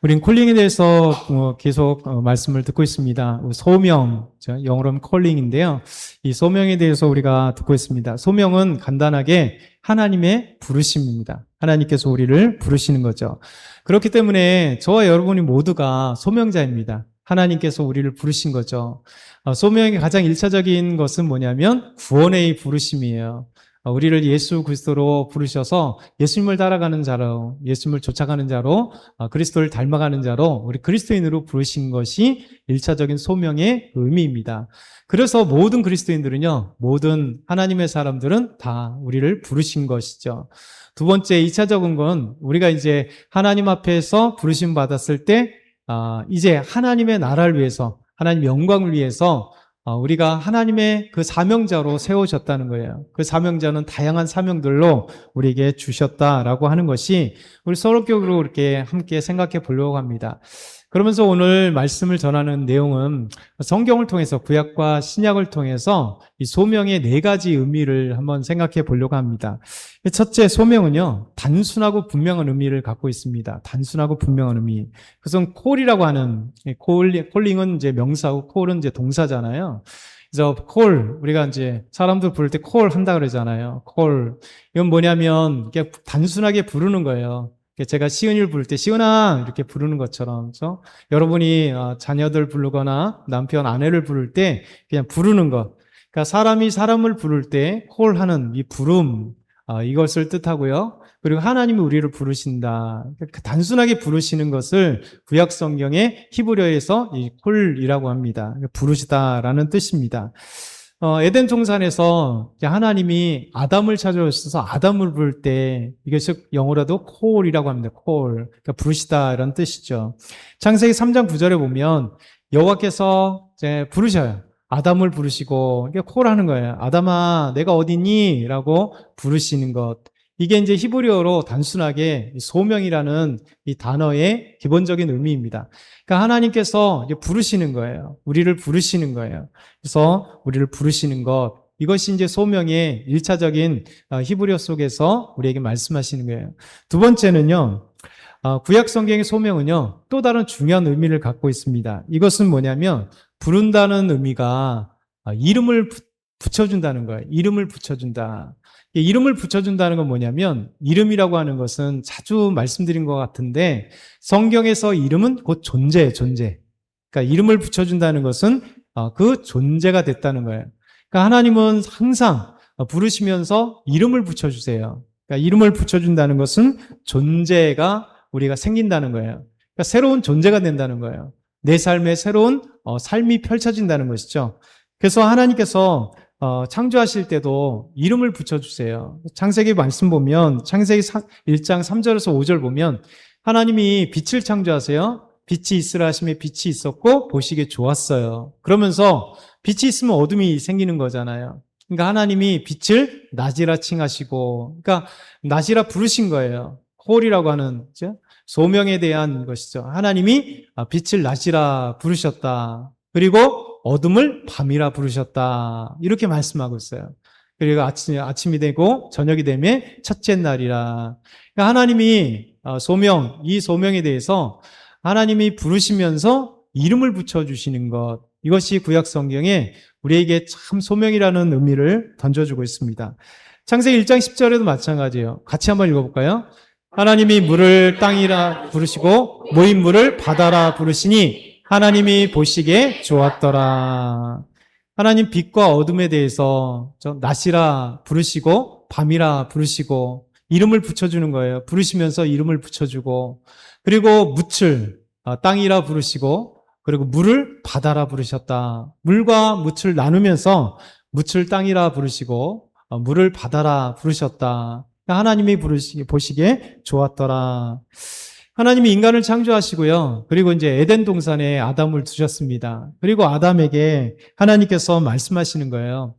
우린 콜링에 대해서 계속 말씀을 듣고 있습니다. 소명, 영어로는 콜링인데요. 이 소명에 대해서 우리가 듣고 있습니다. 소명은 간단하게 하나님의 부르심입니다. 하나님께서 우리를 부르시는 거죠. 그렇기 때문에 저와 여러분이 모두가 소명자입니다. 하나님께서 우리를 부르신 거죠. 소명의 가장 일차적인 것은 뭐냐면 구원의 부르심이에요. 우리를 예수 그리스도로 부르셔서 예수님을 따라가는 자로, 예수님을 쫓아가는 자로, 그리스도를 닮아가는 자로 우리 그리스도인으로 부르신 것이 일차적인 소명의 의미입니다. 그래서 모든 그리스도인들은요, 모든 하나님의 사람들은 다 우리를 부르신 것이죠. 두 번째, 이차적인 건 우리가 이제 하나님 앞에서 부르심 받았을 때 이제 하나님의 나라를 위해서, 하나님 영광을 위해서 우리가 하나님의 그 사명자로 세우셨다는 거예요. 그 사명자는 다양한 사명들로 우리에게 주셨다라고 하는 것이 우리 서울교회로 이렇게 함께 생각해 보려고 합니다. 그러면서 오늘 말씀을 전하는 내용은 성경을 통해서 구약과 신약을 통해서 이 소명의 네 가지 의미를 한번 생각해 보려고 합니다. 첫째, 소명은요, 단순하고 분명한 의미를 갖고 있습니다. 단순하고 분명한 의미. 그것은 콜이라고 하는, 콜링은 이제 명사고 콜은 이제 동사잖아요. 그래서 우리가 이제 사람들 부를 때 콜 한다 그러잖아요. 콜. 이건 뭐냐면, 그냥 단순하게 부르는 거예요. 제가 시은이를 부를 때 시은아 이렇게 부르는 것처럼, 그렇죠? 여러분이 자녀들 부르거나 남편, 아내를 부를 때 그냥 부르는 것. 그러니까 사람이 사람을 부를 때 콜하는 이 부름, 이것을 뜻하고요. 그리고 하나님이 우리를 부르신다. 단순하게 부르시는 것을 구약 성경의 히브리어에서 이 콜이라고 합니다. 부르시다라는 뜻입니다. 에덴 동산에서 하나님이 아담을 찾아오셔서 아담을 부를 때 이것이 영어로도 콜이라고 합니다. 콜. 그러니까 부르시다 이런 뜻이죠. 창세기 3장 9절에 보면 여호와께서 이제 부르셔요. 아담을 부르시고 이게 콜하는 거예요. 아담아, 내가 어디니? 라고 부르시는 것. 이게 이제 히브리어로 단순하게 소명이라는 이 단어의 기본적인 의미입니다. 그러니까 하나님께서 이제 부르시는 거예요. 우리를 부르시는 거예요. 그래서 우리를 부르시는 것. 이것이 이제 소명의 일차적인 히브리어 속에서 우리에게 말씀하시는 거예요. 두 번째는요, 구약 성경의 소명은요, 또 다른 중요한 의미를 갖고 있습니다. 이것은 뭐냐면, 부른다는 의미가 이름을 붙여준다는 거예요. 이름을 붙여준다. 이름을 붙여준다는 건 뭐냐면, 이름이라고 하는 것은 자주 말씀드린 것 같은데, 성경에서 이름은 곧 존재. 그러니까 이름을 붙여준다는 것은 그 존재가 됐다는 거예요. 그러니까 하나님은 항상 부르시면서 이름을 붙여주세요. 그러니까 이름을 붙여준다는 것은 존재가 우리가 생긴다는 거예요. 그러니까 새로운 존재가 된다는 거예요. 내 삶에 새로운 삶이 펼쳐진다는 것이죠. 그래서 하나님께서 창조하실 때도 이름을 붙여주세요. 창세기 말씀 보면 창세기 1장 3절에서 5절 보면 하나님이 빛을 창조하세요. 빛이 있으라 하심에 빛이 있었고 보시기에 좋았어요. 그러면서 빛이 있으면 어둠이 생기는 거잖아요. 그러니까 하나님이 빛을 낮이라 칭하시고, 그러니까 낮이라 부르신 거예요. 콜이라고 하는 소명에 대한 것이죠. 하나님이 빛을 낮이라 부르셨다. 그리고 어둠을 밤이라 부르셨다. 이렇게 말씀하고 있어요. 그리고 아침이 되고 저녁이 되면 첫째 날이라. 그러니까 하나님이 이 소명에 대해서 하나님이 부르시면서 이름을 붙여주시는 것. 이것이 구약 성경에 우리에게 참 소명이라는 의미를 던져주고 있습니다. 창세기 1장 10절에도 마찬가지예요. 같이 한번 읽어볼까요? 하나님이 물을 땅이라 부르시고 모인 물을 바다라 부르시니 하나님이 보시기에 좋았더라. 하나님 빛과 어둠에 대해서 낮이라 부르시고 밤이라 부르시고 이름을 붙여주는 거예요. 부르시면서 이름을 붙여주고, 그리고 묻을 땅이라 부르시고, 그리고 물을 바다라 부르셨다. 물과 묻을 나누면서 묻을 땅이라 부르시고 물을 바다라 부르셨다. 하나님이 보시기에 좋았더라. 하나님이 인간을 창조하시고요. 그리고 이제 에덴 동산에 아담을 두셨습니다. 그리고 아담에게 하나님께서 말씀하시는 거예요.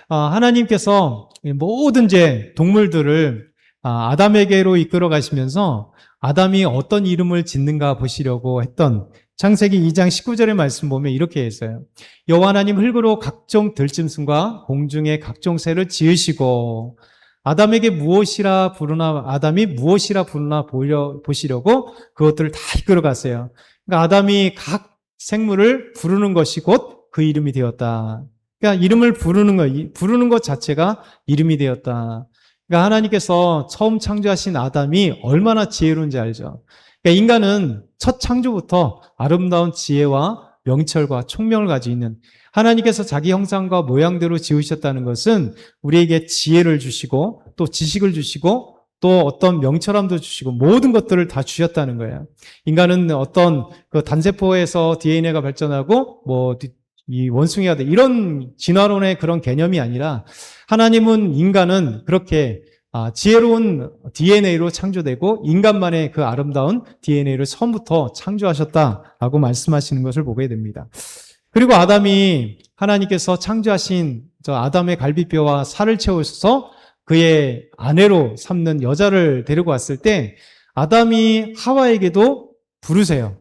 하나님께서 모든 이제 동물들을 아담에게로 이끌어 가시면서 아담이 어떤 이름을 짓는가 보시려고 했던 창세기 2장 19절의 말씀 보면 이렇게 했어요. 여호와 하나님 흙으로 각종 들짐승과 공중의 각종 새를 지으시고 아담에게 무엇이라 부르나, 아담이 무엇이라 부르나 보시려고 그것들을 다 이끌어 갔어요. 그러니까 아담이 각 생물을 부르는 것이 곧 그 이름이 되었다. 그러니까 이름을 부르는 것 자체가 이름이 되었다. 그러니까 하나님께서 처음 창조하신 아담이 얼마나 지혜로운지 알죠. 그러니까 인간은 첫 창조부터 아름다운 지혜와 명철과 총명을 가지고 있는, 하나님께서 자기 형상과 모양대로 지으셨다는 것은 우리에게 지혜를 주시고 또 지식을 주시고 또 어떤 명철함도 주시고 모든 것들을 다 주셨다는 거예요. 인간은 어떤 그 단세포에서 DNA가 발전하고 이 원숭이가 돼 이런 진화론의 그런 개념이 아니라, 하나님은 인간은 그렇게 지혜로운 DNA로 창조되고 인간만의 그 아름다운 DNA를 처음부터 창조하셨다라고 말씀하시는 것을 보게 됩니다. 그리고 아담이 하나님께서 창조하신 저 아담의 갈비뼈와 살을 채우셔서 그의 아내로 삼는 여자를 데리고 왔을 때 아담이 하와에게도 부르세요.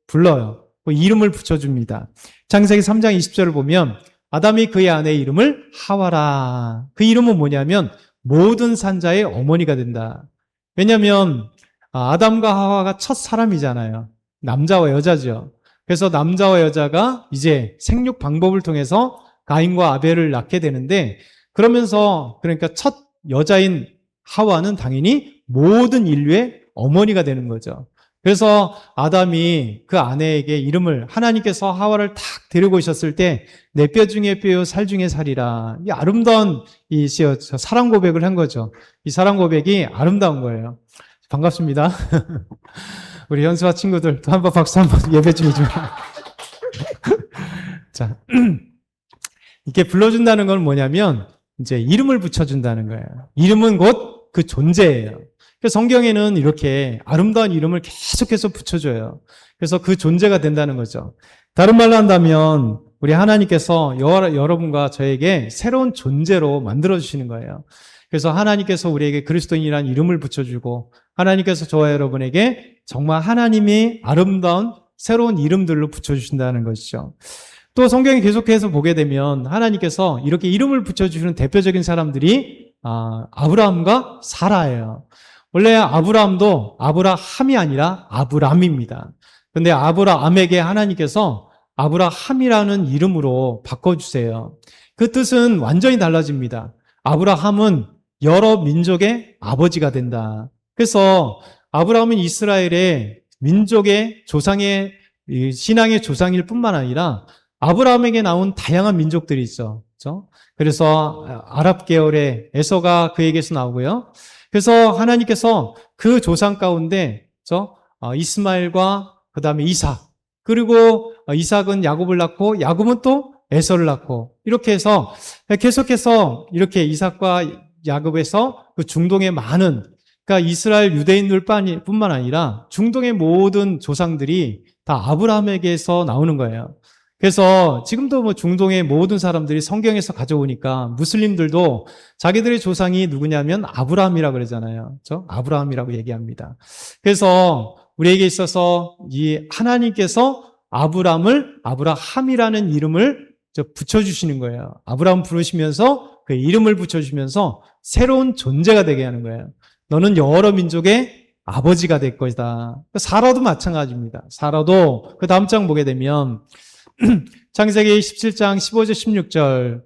불러요. 이름을 붙여줍니다. 창세기 3장 20절을 보면 아담이 그의 아내의 이름을 하와라. 그 이름은 뭐냐면 모든 산자의 어머니가 된다. 왜냐하면 아담과 하와가 첫 사람이잖아요. 남자와 여자죠. 그래서 남자와 여자가 이제 생육 방법을 통해서 가인과 아벨을 낳게 되는데, 그러면서 그러니까 첫 여자인 하와는 당연히 모든 인류의 어머니가 되는 거죠. 그래서 아담이 그 아내에게 이름을, 하나님께서 하와를 탁 데리고 오셨을 때 내 뼈 중에 뼈요 살 중에 살이라, 이 아름다운 이 사랑 고백을 한 거죠. 이 사랑 고백이 아름다운 거예요. 반갑습니다. 우리 현수와 친구들 또 한번 박수 한번 예배 좀 해주면. 자, 이렇게 불러준다는 건 뭐냐면 이제 이름을 붙여준다는 거예요. 이름은 곧 그 존재예요. 그래서 성경에는 이렇게 아름다운 이름을 계속해서 붙여줘요. 그래서 그 존재가 된다는 거죠. 다른 말로 한다면 우리 하나님께서 여러분과 저에게 새로운 존재로 만들어주시는 거예요. 그래서 하나님께서 우리에게 그리스도인이라는 이름을 붙여주고, 하나님께서 저와 여러분에게 정말 하나님이 아름다운 새로운 이름들로 붙여주신다는 것이죠. 또 성경에 계속해서 보게 되면 하나님께서 이렇게 이름을 붙여주시는 대표적인 사람들이 아브라함과 사라예요. 원래 아브라함도 아브라함이 아니라 아브람입니다. 그런데 아브라함에게 하나님께서 아브라함이라는 이름으로 바꿔주세요. 그 뜻은 완전히 달라집니다. 아브라함은 여러 민족의 아버지가 된다. 그래서 아브라함은 이스라엘의 민족의 조상의 신앙의 조상일 뿐만 아니라 아브라함에게 나온 다양한 민족들이 있죠. 그렇죠? 그래서 아랍 계열의 에서가 그에게서 나오고요. 그래서 하나님께서 그 조상 가운데 이스마엘과 그 다음에 이삭, 그리고 이삭은 야곱을 낳고 야곱은 또 에서를 낳고, 이렇게 해서 계속해서 이렇게 이삭과 야곱에서 그 중동의 많은, 그러니까 이스라엘 유대인들 뿐만 아니라 중동의 모든 조상들이 다 아브라함에게서 나오는 거예요. 그래서 지금도 중동의 모든 사람들이 성경에서 가져오니까 무슬림들도 자기들의 조상이 누구냐면 아브라함이라고 그러잖아요. 그렇죠? 아브라함이라고 얘기합니다. 그래서 우리에게 있어서 이 하나님께서 아브라함이라는 이름을 붙여주시는 거예요. 아브라함 부르시면서 그 이름을 붙여주면서 새로운 존재가 되게 하는 거예요. 너는 여러 민족의 아버지가 될 것이다. 사라도 마찬가지입니다. 사라도 그 다음 장 보게 되면 창세기 17장 15절 16절,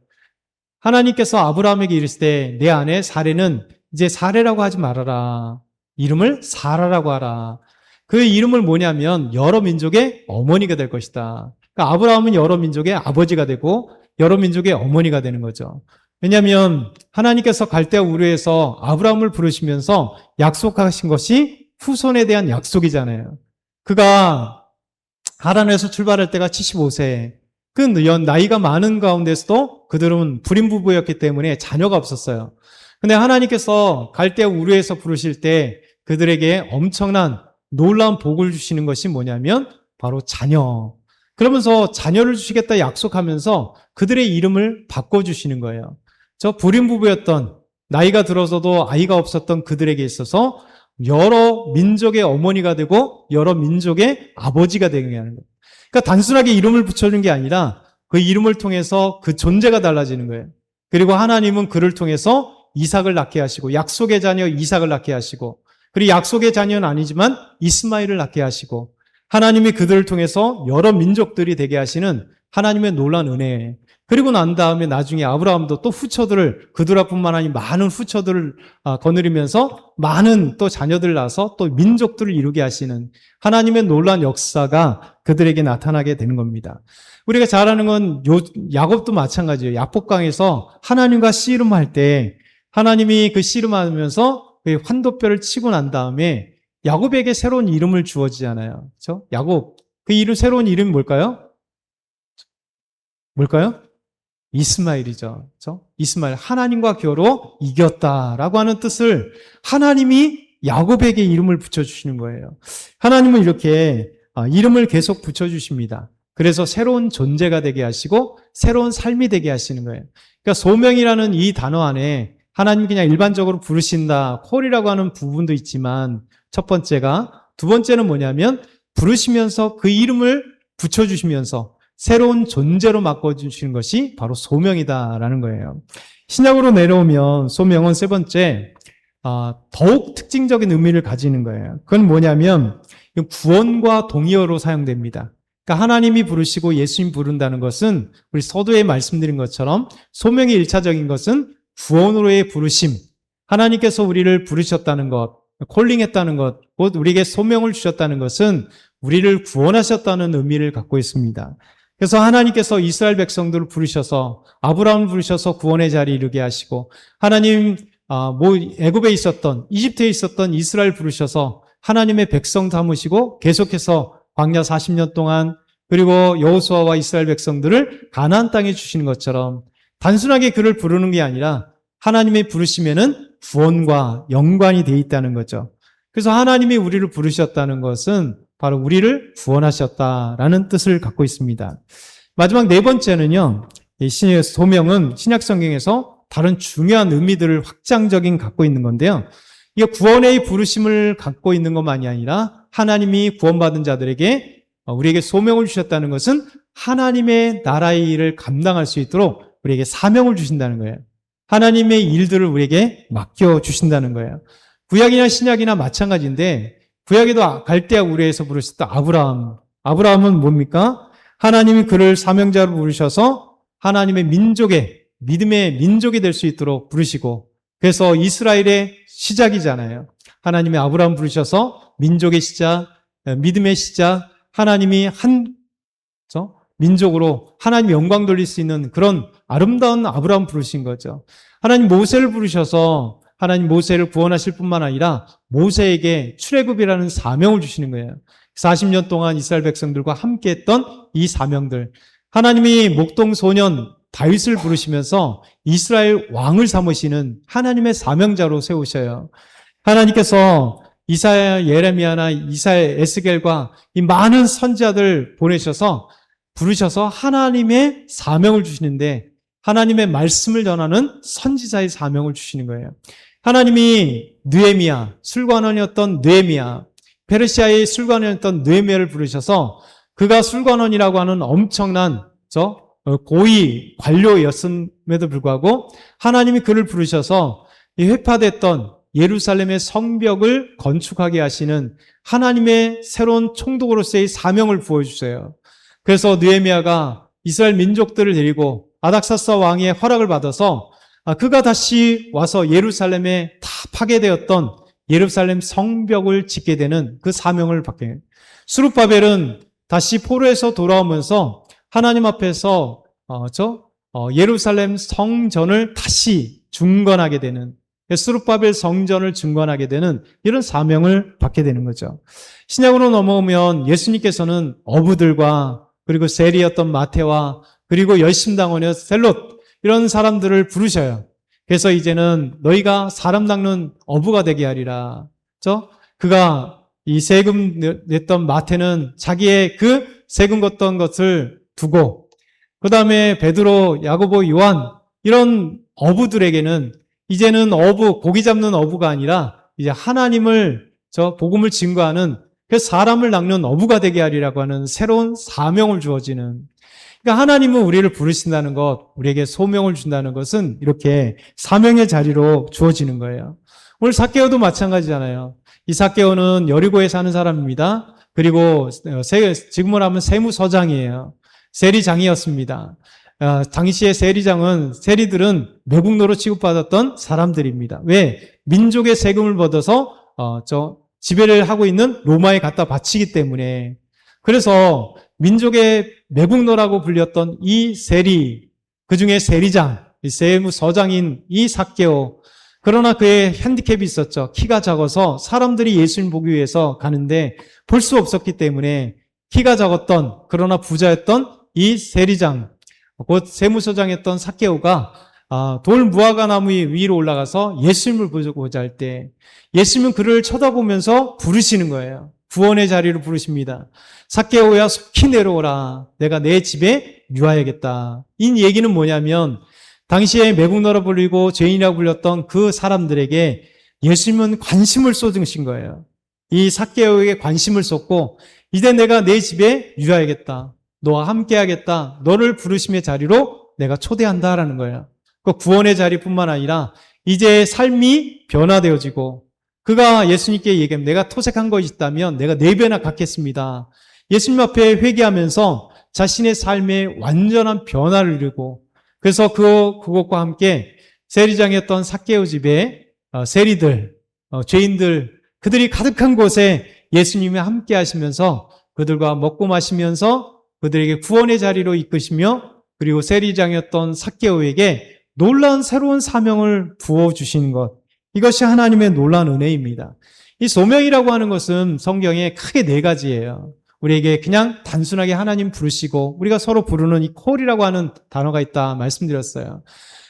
하나님께서 아브라함에게 이르시되 내 아내 사레는 이제 사레라고 하지 말아라. 이름을 사라라고 하라. 그 이름을 뭐냐면 여러 민족의 어머니가 될 것이다. 그러니까 아브라함은 여러 민족의 아버지가 되고 여러 민족의 어머니가 되는 거죠. 왜냐하면 하나님께서 갈대아 우르에서 아브라함을 부르시면서 약속하신 것이 후손에 대한 약속이잖아요. 그가 하란에서 출발할 때가 75세. 그 나이가 많은 가운데서도 그들은 불임 부부였기 때문에 자녀가 없었어요. 근데 하나님께서 갈대아 우르에서 부르실 때 그들에게 엄청난 놀라운 복을 주시는 것이 뭐냐면 바로 자녀. 그러면서 자녀를 주시겠다 약속하면서 그들의 이름을 바꿔주시는 거예요. 저 불임 부부였던, 나이가 들어서도 아이가 없었던 그들에게 있어서 여러 민족의 어머니가 되고 여러 민족의 아버지가 되게 하는 거예요. 그러니까 단순하게 이름을 붙여준 게 아니라 그 이름을 통해서 그 존재가 달라지는 거예요. 그리고 하나님은 그를 통해서 이삭을 낳게 하시고, 약속의 자녀 이삭을 낳게 하시고, 그리고 약속의 자녀는 아니지만 이스마엘을 낳게 하시고, 하나님이 그들을 통해서 여러 민족들이 되게 하시는 하나님의 놀라운 은혜. 그리고 난 다음에 나중에 아브라함도 또 후처들을, 그들뿐만 아니라 많은 후처들을 거느리면서 많은 또 자녀들을 낳아서 또 민족들을 이루게 하시는 하나님의 놀라운 역사가 그들에게 나타나게 되는 겁니다. 우리가 잘 아는 건 야곱도 마찬가지예요. 야복강에서 하나님과 씨름할 때 하나님이 그 씨름하면서 그 환도뼈를 치고 난 다음에 야곱에게 새로운 이름을 주어지잖아요. 그렇죠? 야곱. 그 이름, 새로운 이름이 뭘까요? 뭘까요? 이스마엘이죠. 그렇죠? 이스마엘, 하나님과 겨루 이겼다라고 하는 뜻을 하나님이 야곱에게 이름을 붙여주시는 거예요. 하나님은 이렇게 이름을 계속 붙여주십니다. 그래서 새로운 존재가 되게 하시고 새로운 삶이 되게 하시는 거예요. 그러니까 소명이라는 이 단어 안에 하나님 그냥 일반적으로 부르신다, 콜이라고 하는 부분도 있지만 첫 번째가, 두 번째는 뭐냐면 부르시면서 그 이름을 붙여주시면서 새로운 존재로 바꿔주시는 것이 바로 소명이다라는 거예요. 신약으로 내려오면 소명은 세 번째, 더욱 특징적인 의미를 가지는 거예요. 그건 뭐냐면 구원과 동의어로 사용됩니다. 그러니까 하나님이 부르시고 예수님 부른다는 것은 우리 서두에 말씀드린 것처럼 소명의 일차적인 것은 구원으로의 부르심, 하나님께서 우리를 부르셨다는 것, 콜링했다는 것, 곧 우리에게 소명을 주셨다는 것은 우리를 구원하셨다는 의미를 갖고 있습니다. 그래서 하나님께서 이스라엘 백성들을 부르셔서 아브라함을 부르셔서 구원의 자리에 이르게 하시고, 하나님 애굽에 있었던, 이집트에 있었던 이스라엘 부르셔서 하나님의 백성 삼으시고 계속해서 광야 40년 동안, 그리고 여호수아와 이스라엘 백성들을 가나안 땅에 주시는 것처럼 단순하게 그를 부르는 게 아니라 하나님의 부르심에는 구원과 연관이 되어 있다는 거죠. 그래서 하나님이 우리를 부르셨다는 것은 바로 우리를 구원하셨다라는 뜻을 갖고 있습니다. 마지막 네 번째는요, 소명은 신약 성경에서 다른 중요한 의미들을 확장적인 갖고 있는 건데요. 이게 구원의 부르심을 갖고 있는 것만이 아니라 하나님이 구원받은 자들에게 우리에게 소명을 주셨다는 것은 하나님의 나라의 일을 감당할 수 있도록 우리에게 사명을 주신다는 거예요. 하나님의 일들을 우리에게 맡겨주신다는 거예요. 구약이나 신약이나 마찬가지인데, 구약에도 갈대아 우르에서 부르셨던 아브라함. 아브라함은 뭡니까? 하나님이 그를 사명자로 부르셔서 하나님의 민족의, 믿음의 민족이 될 수 있도록 부르시고, 그래서 이스라엘의 시작이잖아요. 하나님이 아브라함 부르셔서 민족의 시작, 믿음의 시작, 하나님이 한 민족으로 하나님 영광 돌릴 수 있는 그런 아름다운 아브라함 부르신 거죠. 하나님 모세를 부르셔서 하나님 모세를 구원하실 뿐만 아니라 모세에게 출애굽이라는 사명을 주시는 거예요. 40년 동안 이스라엘 백성들과 함께했던 이 사명들, 하나님이 목동 소년 다윗을 부르시면서 이스라엘 왕을 삼으시는 하나님의 사명자로 세우셔요. 하나님께서 이사야, 예레미야나 이사야, 에스겔과 이 많은 선지자들 보내셔서 부르셔서 하나님의 사명을 주시는데, 하나님의 말씀을 전하는 선지자의 사명을 주시는 거예요. 하나님이 느헤미야, 술관원이었던 느헤미야, 페르시아의 술관원이었던 느헤미야를 부르셔서 그가 술관원이라고 하는 엄청난 고위 관료였음에도 불구하고 하나님이 그를 부르셔서 이 회파됐던 예루살렘의 성벽을 건축하게 하시는 하나님의 새로운 총독으로서의 사명을 부어주세요. 그래서 느헤미야가 이스라엘 민족들을 데리고 아닥사스 왕의 허락을 받아서 그가 다시 와서 예루살렘에 다 파괴되었던 예루살렘 성벽을 짓게 되는 그 사명을 받게 해요. 스룹바벨은 다시 포로에서 돌아오면서 하나님 앞에서 예루살렘 성전을 다시 중건하게 되는, 스룹바벨 성전을 중건하게 되는 이런 사명을 받게 되는 거죠. 신약으로 넘어오면 예수님께서는 어부들과 그리고 세리였던 마태와 그리고 열심당원이었던 셀롯, 이런 사람들을 부르셔요. 그래서 이제는 너희가 사람 낚는 어부가 되게 하리라. 그가 이 세금 냈던 마태는 자기의 그 세금 걷던 것을 두고, 그 다음에 베드로, 야고보, 요한, 이런 어부들에게는 이제는 고기 잡는 어부가 아니라 이제 하나님을 복음을 증거하는 그 사람을 낚는 어부가 되게 하리라고 하는 새로운 사명을 주어지는, 그러니까 하나님은 우리를 부르신다는 것, 우리에게 소명을 준다는 것은 이렇게 사명의 자리로 주어지는 거예요. 오늘 삭개오도 마찬가지잖아요. 이 삭개오는 여리고에 사는 사람입니다. 그리고 지금으로 하면 세무서장이에요. 세리장이었습니다. 당시의 세리들은 매국노로 취급받았던 사람들입니다. 왜? 민족의 세금을 받아서 지배를 하고 있는 로마에 갖다 바치기 때문에. 그래서 민족의 매국노라고 불렸던 이 그중에 세리장, 세무서장인 이 삭개오. 그러나 그의 핸디캡이 있었죠. 키가 작아서 사람들이 예수님 보기 위해서 가는데 볼 수 없었기 때문에 키가 작았던, 그러나 부자였던 이 세리장, 곧 세무서장이었던 삭개오가 돌 무화과 나무 위로 올라가서 예수님을 보고자 할 때 예수님은 그를 쳐다보면서 부르시는 거예요. 구원의 자리로 부르십니다. 삭개오야 속히 내려오라. 내가 내 집에 유하야겠다. 이 얘기는 뭐냐면 당시에 매국노라 불리고 죄인이라고 불렸던 그 사람들에게 예수님은 관심을 쏟으신 거예요. 이 삭개오에게 관심을 쏟고 이제 내가 내 집에 유하야겠다. 너와 함께하겠다. 너를 부르심의 자리로 내가 초대한다라는 거예요. 그 구원의 자리뿐만 아니라 이제 삶이 변화되어지고 그가 예수님께 얘기하면 내가 토색한 것이 있다면 내가 4배나 갚겠습니다. 예수님 앞에 회개하면서 자신의 삶에 완전한 변화를 이루고 그래서 그것과 함께 세리장이었던 삭개오 집에 세리들, 죄인들 그들이 가득한 곳에 예수님이 함께 하시면서 그들과 먹고 마시면서 그들에게 구원의 자리로 이끄시며 그리고 세리장이었던 삭개오에게 놀라운 새로운 사명을 부어주시는 것. 이것이 하나님의 놀라운 은혜입니다. 이 소명이라고 하는 것은 성경에 크게 4가지예요. 우리에게 그냥 단순하게 하나님 부르시고 우리가 서로 부르는 이 콜이라고 하는 단어가 있다 말씀드렸어요.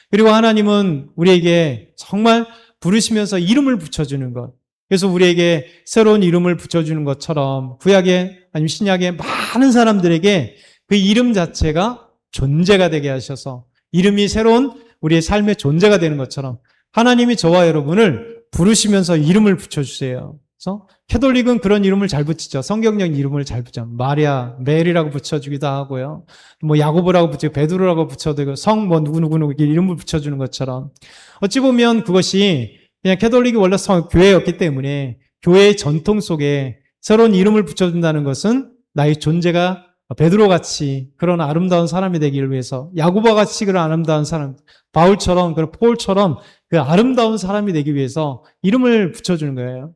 그리고 하나님은 우리에게 정말 부르시면서 이름을 붙여주는 것. 그래서 우리에게 새로운 이름을 붙여주는 것처럼 구약에 아니면 신약에 많은 사람들에게 그 이름 자체가 존재가 되게 하셔서 이름이 새로운 우리의 삶의 존재가 되는 것처럼 하나님이 저와 여러분을 부르시면서 이름을 붙여주세요. 그래서 캐톨릭은 그런 이름을 잘 붙이죠. 성경적 이름을 잘 붙죠. 마리아, 메리라고 붙여주기도 하고요. 뭐 야고보라고 붙이고 베드로라고 붙여도 성 누구누구 이름을 붙여주는 것처럼 어찌 보면 그것이 그냥 캐톨릭이 원래 교회였기 때문에 교회의 전통 속에 새로운 이름을 붙여준다는 것은 나의 존재가 베드로같이 그런 아름다운 사람이 되기를 위해서 야고보같이 그런 아름다운 사람, 바울처럼 그런 폴처럼 그 아름다운 사람이 되기 위해서 이름을 붙여주는 거예요.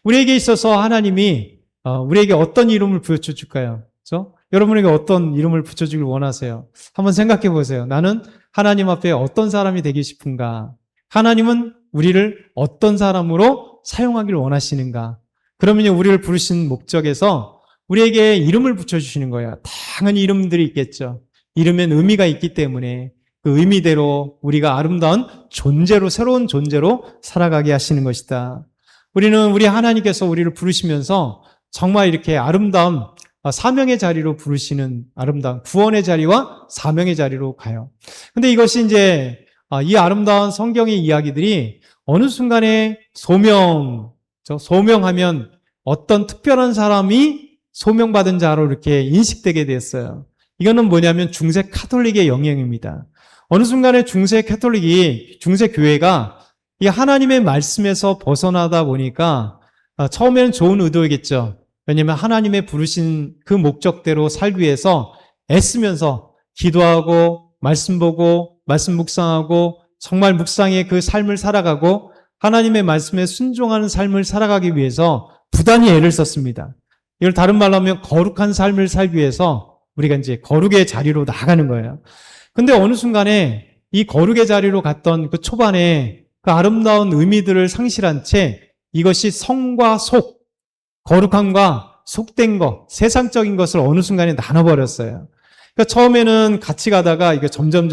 우리에게 있어서 하나님이 우리에게 어떤 이름을 붙여줄까요? 그렇죠? 여러분에게 어떤 이름을 붙여주길 원하세요? 한번 생각해 보세요. 나는 하나님 앞에 어떤 사람이 되기 싶은가? 하나님은 우리를 어떤 사람으로 사용하기를 원하시는가? 그러면요, 우리를 부르신 목적에서 우리에게 이름을 붙여주시는 거예요. 당연히 이름들이 있겠죠. 이름엔 의미가 있기 때문에 그 의미대로 우리가 아름다운 존재로, 새로운 존재로 살아가게 하시는 것이다. 우리는 우리 하나님께서 우리를 부르시면서 정말 이렇게 아름다운 사명의 자리로 부르시는 아름다운 구원의 자리와 사명의 자리로 가요. 근데 이것이 이제 이 아름다운 성경의 이야기들이 어느 순간에 소명하면 어떤 특별한 사람이 소명받은 자로 이렇게 인식되게 됐어요. 이거는 뭐냐면 중세 카톨릭의 영향입니다. 어느 순간에 중세 교회가 이 하나님의 말씀에서 벗어나다 보니까 처음에는 좋은 의도이겠죠. 왜냐하면 하나님의 부르신 그 목적대로 살기 위해서 애쓰면서 기도하고 말씀 보고 말씀 묵상하고 정말 묵상의 그 삶을 살아가고 하나님의 말씀에 순종하는 삶을 살아가기 위해서 부단히 애를 썼습니다. 이걸 다른 말로 하면 거룩한 삶을 살기 위해서 우리가 이제 거룩의 자리로 나가는 거예요. 근데 어느 순간에 이 거룩의 자리로 갔던 그 초반에 그 아름다운 의미들을 상실한 채 이것이 성과 속, 거룩함과 속된 것, 세상적인 것을 어느 순간에 나눠버렸어요. 그러니까 처음에는 같이 가다가 이게 점점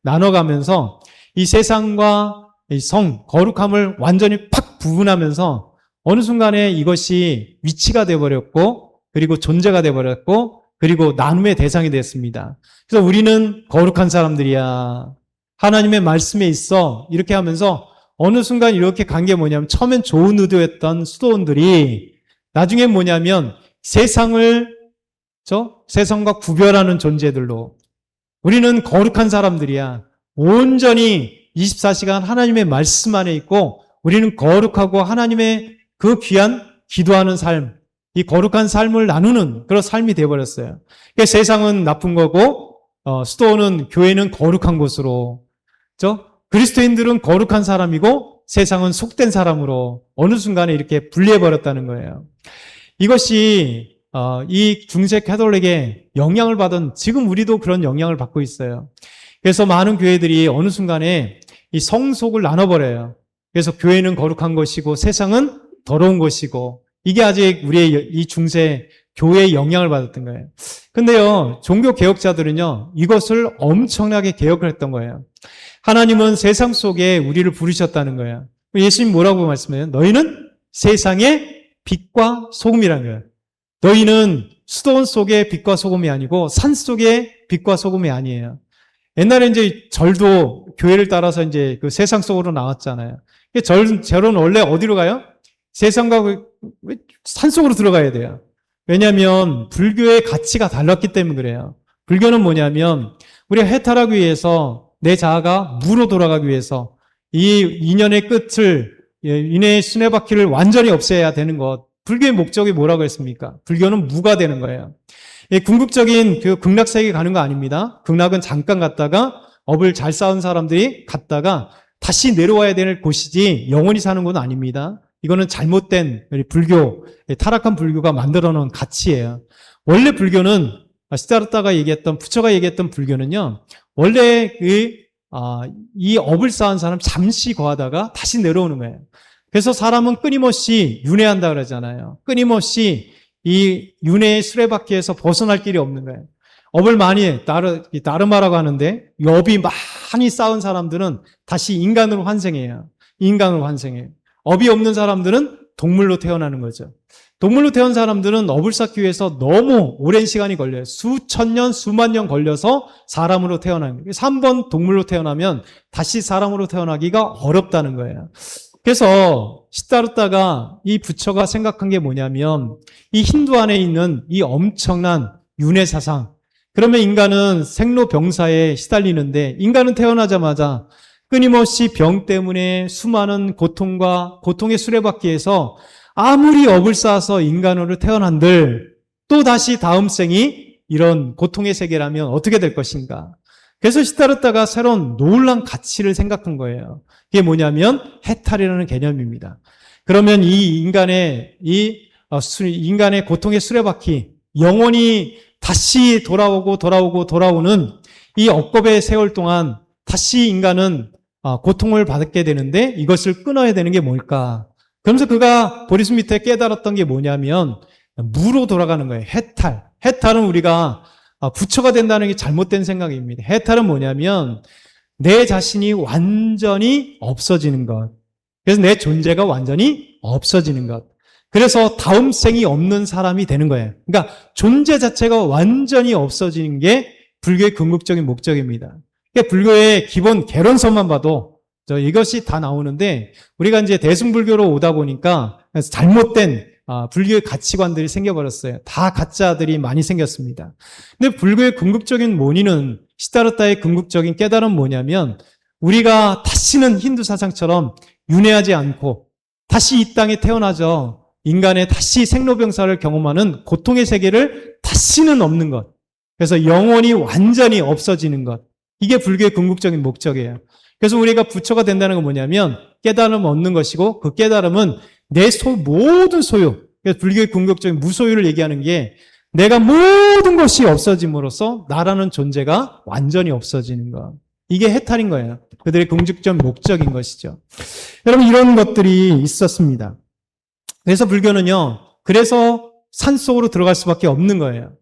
나눠가면서 이 세상과 이 성, 거룩함을 완전히 팍 구분하면서 어느 순간에 이것이 위치가 되어버렸고 그리고 존재가 되어버렸고 그리고 나눔의 대상이 됐습니다. 그래서 우리는 거룩한 사람들이야. 하나님의 말씀에 있어. 이렇게 하면서 어느 순간 이렇게 간 게 뭐냐면 처음엔 좋은 의도였던 수도원들이 나중에 뭐냐면 세상을 세상과 구별하는 존재들로 우리는 거룩한 사람들이야. 온전히 24시간 하나님의 말씀 안에 있고 우리는 거룩하고 하나님의 그 귀한 기도하는 삶, 이 거룩한 삶을 나누는 그런 삶이 되어버렸어요. 그러니까 세상은 나쁜 거고 수도는 교회는 거룩한 곳으로 그리스도인들은 거룩한 사람이고 세상은 속된 사람으로 어느 순간에 이렇게 분리해버렸다는 거예요. 이것이 이 중세 가톨릭에 영향을 받은 지금 우리도 그런 영향을 받고 있어요. 그래서 많은 교회들이 어느 순간에 이 성속을 나눠버려요. 그래서 교회는 거룩한 것이고 세상은 더러운 것이고 이게 아직 우리의 이 중세 교회의 영향을 받았던 거예요. 근데요, 종교 개혁자들은요, 이것을 엄청나게 개혁을 했던 거예요. 하나님은 세상 속에 우리를 부르셨다는 거예요. 예수님 뭐라고 말씀해요? 너희는 세상의 빛과 소금이라는 거예요. 너희는 수도원 속의 빛과 소금이 아니고 산 속의 빛과 소금이 아니에요. 옛날에 이제 절도 교회를 따라서 이제 그 세상 속으로 나왔잖아요. 절은 원래 어디로 가요? 세상과 산 속으로 들어가야 돼요. 왜냐하면 불교의 가치가 달랐기 때문에 그래요. 불교는 뭐냐면 우리가 해탈하기 위해서 내 자아가 무로 돌아가기 위해서 이 인연의 끝을 인의 수레바퀴를 완전히 없애야 되는 것. 불교의 목적이 뭐라고 했습니까? 불교는 무가 되는 거예요. 궁극적인 그 극락세계 가는 거 아닙니다. 극락은 잠깐 갔다가 업을 잘 쌓은 사람들이 갔다가 다시 내려와야 되는 곳이지 영원히 사는 건 아닙니다. 이거는 잘못된 불교, 타락한 불교가 만들어 놓은 가치예요. 원래 불교는 시다르타가 얘기했던, 부처가 얘기했던 불교는요, 원래 이 업을 쌓은 사람 잠시 거하다가 다시 내려오는 거예요. 그래서 사람은 끊임없이 윤회한다 그러잖아요. 끊임없이 이 윤회의 수레바퀴에서 벗어날 길이 없는 거예요. 업을 많이 나르마라고 하는데 이 업이 많이 쌓은 사람들은 다시 인간으로 환생해요. 인간으로 환생해요. 업이 없는 사람들은 동물로 태어나는 거죠. 동물로 태어난 사람들은 업을 쌓기 위해서 너무 오랜 시간이 걸려요. 수천 년, 수만 년 걸려서 사람으로 태어나는 거예요. 3번 동물로 태어나면 다시 사람으로 태어나기가 어렵다는 거예요. 그래서 시다르타가 이 부처가 생각한 게 뭐냐면 이 힌두 안에 있는 이 엄청난 윤회 사상, 그러면 인간은 생로병사에 시달리는데 인간은 태어나자마자 끊임없이 병 때문에 수많은 고통과 고통의 수레바퀴에서 아무리 업을 쌓아서 인간으로 태어난들 또 다시 다음 생이 이런 고통의 세계라면 어떻게 될 것인가. 그래서 시다르타가 새로운 놀라운 가치를 생각한 거예요. 그게 뭐냐면 해탈이라는 개념입니다. 그러면 이 인간의 인간의 고통의 수레바퀴, 영원히 다시 돌아오는 이 억겁의 세월 동안 다시 인간은 고통을 받게 되는데 이것을 끊어야 되는 게 뭘까? 그러면서 그가 보리스 밑에 깨달았던 게 뭐냐면 무로 돌아가는 거예요. 해탈. 해탈은 우리가 부처가 된다는 게 잘못된 생각입니다. 해탈은 뭐냐면 내 자신이 완전히 없어지는 것. 그래서 내 존재가 완전히 없어지는 것. 그래서 다음 생이 없는 사람이 되는 거예요. 그러니까 존재 자체가 완전히 없어지는 게 불교의 궁극적인 목적입니다. 그러니까 불교의 기본 개론서만 봐도 이것이 다 나오는데 우리가 이제 대승불교로 오다 보니까 잘못된 불교의 가치관들이 생겨버렸어요. 다 가짜들이 많이 생겼습니다. 근데 불교의 궁극적인 원인은 시다르타의 궁극적인 깨달음은 뭐냐면 우리가 다시는 힌두 사상처럼 윤회하지 않고 다시 이 땅에 태어나죠. 인간의 다시 생로병사를 경험하는 고통의 세계를 다시는 없는 것. 그래서 영원히 완전히 없어지는 것. 이게 불교의 궁극적인 목적이에요. 그래서 우리가 부처가 된다는 건 뭐냐면 깨달음을 얻는 것이고 그 깨달음은 내 모든 소유, 그래서 불교의 궁극적인 무소유를 얘기하는 게 내가 모든 것이 없어짐으로써 나라는 존재가 완전히 없어지는 것. 이게 해탈인 거예요. 그들의 궁극적 목적인 것이죠. 여러분 이런 것들이 있었습니다. 그래서 불교는요. 그래서 산속으로 들어갈 수밖에 없는 거예요.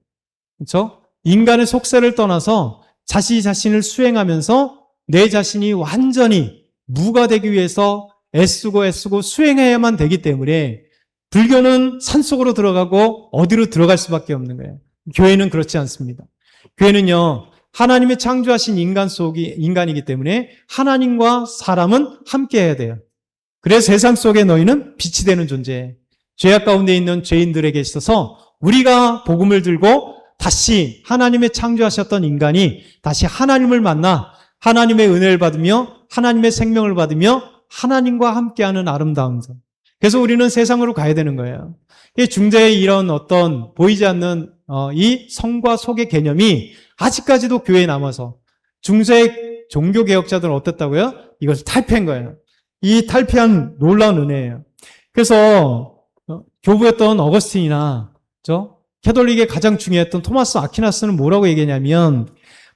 그렇죠? 인간의 속세를 떠나서 자신을 수행하면서 내 자신이 완전히 무가 되기 위해서 애쓰고 수행해야만 되기 때문에 불교는 산속으로 들어가고 어디로 들어갈 수밖에 없는 거예요. 교회는 그렇지 않습니다. 교회는요. 하나님의 창조하신 인간이기 때문에 하나님과 사람은 함께 해야 돼요. 그래서 세상 속에 너희는 빛이 되는 존재. 죄악 가운데 있는 죄인들에게 있어서 우리가 복음을 들고 다시 하나님의 창조하셨던 인간이 다시 하나님을 만나 하나님의 은혜를 받으며 하나님의 생명을 받으며 하나님과 함께하는 아름다운 삶. 그래서 우리는 세상으로 가야 되는 거예요. 이 중세의 이런 어떤 보이지 않는 이 성과 속의 개념이 아직까지도 교회에 남아서 중세의 종교개혁자들은 어땠다고요? 이것을 탈피한 거예요. 이 탈피한 놀라운 은혜예요. 그래서 교부였던 어거스틴이나 캐톨릭의 가장 중요했던 토마스 아퀴나스는 뭐라고 얘기했냐면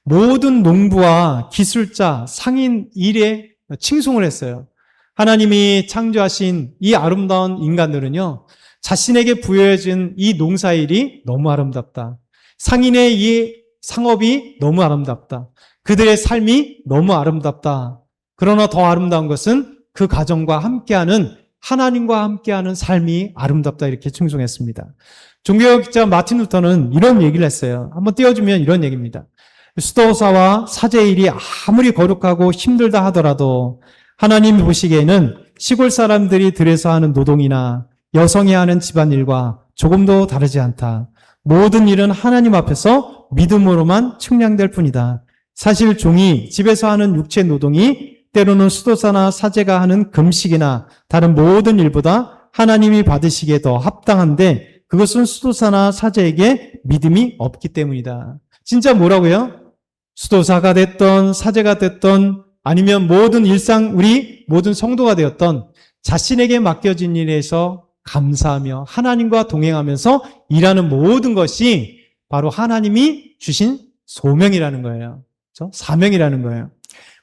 모든 농부와 기술자, 상인 일에 칭송을 했어요. 하나님이 창조하신 이 아름다운 인간들은요, 자신에게 부여해진 이 농사일이 너무 아름답다. 상인의 이 상업이 너무 아름답다. 그들의 삶이 너무 아름답다. 그러나 더 아름다운 것은 그 가정과 함께하는 하나님과 함께하는 삶이 아름답다 이렇게 칭송했습니다. 종교개혁자 마틴 루터는 이런 얘기를 했어요. 한번 띄워주면 이런 얘기입니다. 수도사와 사제의 일이 아무리 거룩하고 힘들다 하더라도 하나님 보시기에는 시골 사람들이 들에서 하는 노동이나 여성이 하는 집안일과 조금도 다르지 않다. 모든 일은 하나님 앞에서 믿음으로만 측량될 뿐이다. 사실 종이 집에서 하는 육체 노동이 때로는 수도사나 사제가 하는 금식이나 다른 모든 일보다 하나님이 받으시기에 더 합당한데 그것은 수도사나 사제에게 믿음이 없기 때문이다. 진짜 뭐라고요? 수도사가 됐던 사제가 됐던 아니면 모든 일상 우리 모든 성도가 되었던 자신에게 맡겨진 일에서 감사하며 하나님과 동행하면서 일하는 모든 것이 바로 하나님이 주신 소명이라는 거예요. 그렇죠? 사명이라는 거예요.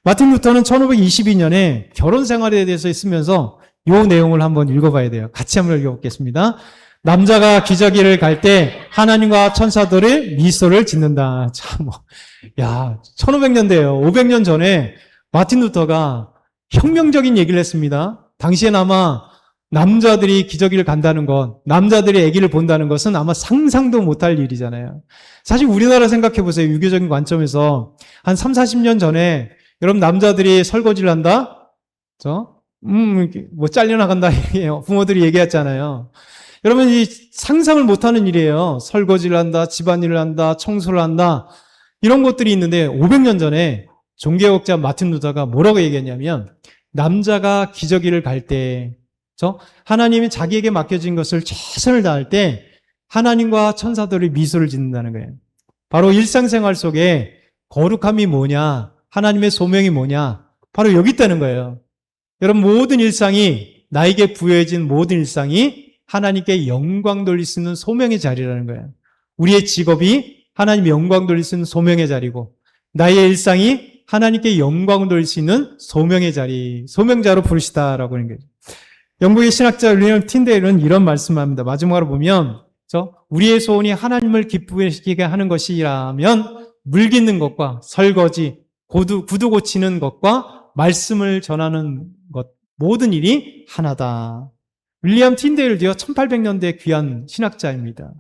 마틴 루터는 1522년에 결혼 생활에 대해서 쓰면서 이 내용을 한번 읽어봐야 돼요. 같이 한번 읽어보겠습니다. 남자가 기저귀를 갈 때 하나님과 천사들의 미소를 짓는다. 참, 1500년대예요. 500년 전에 마틴 루터가 혁명적인 얘기를 했습니다. 당시엔 아마 남자들이 기저귀를 간다는 것, 남자들이 아기를 본다는 것은 아마 상상도 못할 일이잖아요. 사실 우리나라 생각해 보세요. 유교적인 관점에서 한 3, 40년 전에 여러분 남자들이 설거지를 한다? 뭐 잘려나간다. 부모들이 얘기했잖아요. 여러분 이 상상을 못하는 일이에요. 설거지를 한다, 집안일을 한다, 청소를 한다. 이런 것들이 있는데 500년 전에 종교개혁자 마틴 루터가 뭐라고 얘기했냐면 남자가 기저귀를 갈 때 하나님이 자기에게 맡겨진 것을 최선을 다할 때 하나님과 천사들이 미소를 짓는다는 거예요. 바로 일상생활 속에 거룩함이 뭐냐, 하나님의 소명이 뭐냐, 바로 여기 있다는 거예요. 여러분 모든 일상이 나에게 부여해진 모든 일상이 하나님께 영광 돌릴 수 있는 소명의 자리라는 거예요. 우리의 직업이 하나님의 영광 돌릴 수 있는 소명의 자리고 나의 일상이 하나님께 영광을 돌릴 수 있는 소명의 자리, 소명자로 부르시다라고 하는 거죠. 영국의 신학자 윌리엄 틴데일은 이런 말씀을 합니다. 마지막으로 보면 우리의 소원이 하나님을 기쁘시게 하는 것이라면 물 깃는 것과 설거지, 구두 고치는 것과 말씀을 전하는 것 모든 일이 하나다. 윌리엄 틴데일도요 1800년대 귀한 신학자입니다.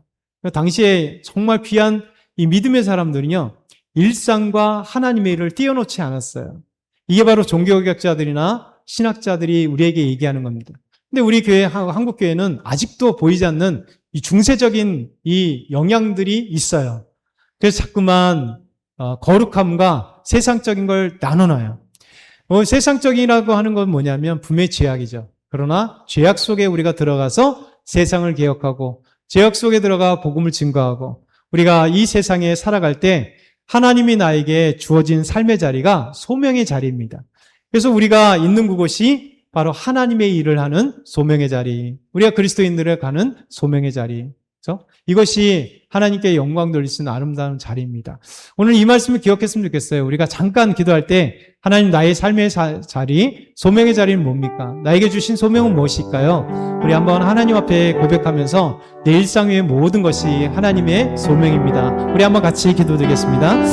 당시에 정말 귀한 이 믿음의 사람들은요 일상과 하나님의 일을 띄워놓지 않았어요. 이게 바로 종교개혁자들이나 신학자들이 우리에게 얘기하는 겁니다. 근데 우리 교회, 한국 교회는 아직도 보이지 않는 이 중세적인 이 영향들이 있어요. 그래서 자꾸만 거룩함과 세상적인 걸 나눠놔요. 세상적이라고 하는 건 뭐냐면 분명히 죄악이죠. 그러나 죄악 속에 우리가 들어가서 세상을 개혁하고 죄악 속에 들어가 복음을 증거하고 우리가 이 세상에 살아갈 때 하나님이 나에게 주어진 삶의 자리가 소명의 자리입니다. 그래서 우리가 있는 그곳이 바로 하나님의 일을 하는 소명의 자리, 우리가 그리스도인들을 가는 소명의 자리, 그렇죠? 이것이 하나님께 영광 돌릴 수 있는 아름다운 자리입니다. 오늘 이 말씀을 기억했으면 좋겠어요. 우리가 잠깐 기도할 때 하나님 나의 삶의 자리, 소명의 자리는 뭡니까? 나에게 주신 소명은 무엇일까요? 우리 한번 하나님 앞에 고백하면서 내 일상 위의 모든 것이 하나님의 소명입니다. 우리 한번 같이 기도드리겠습니다.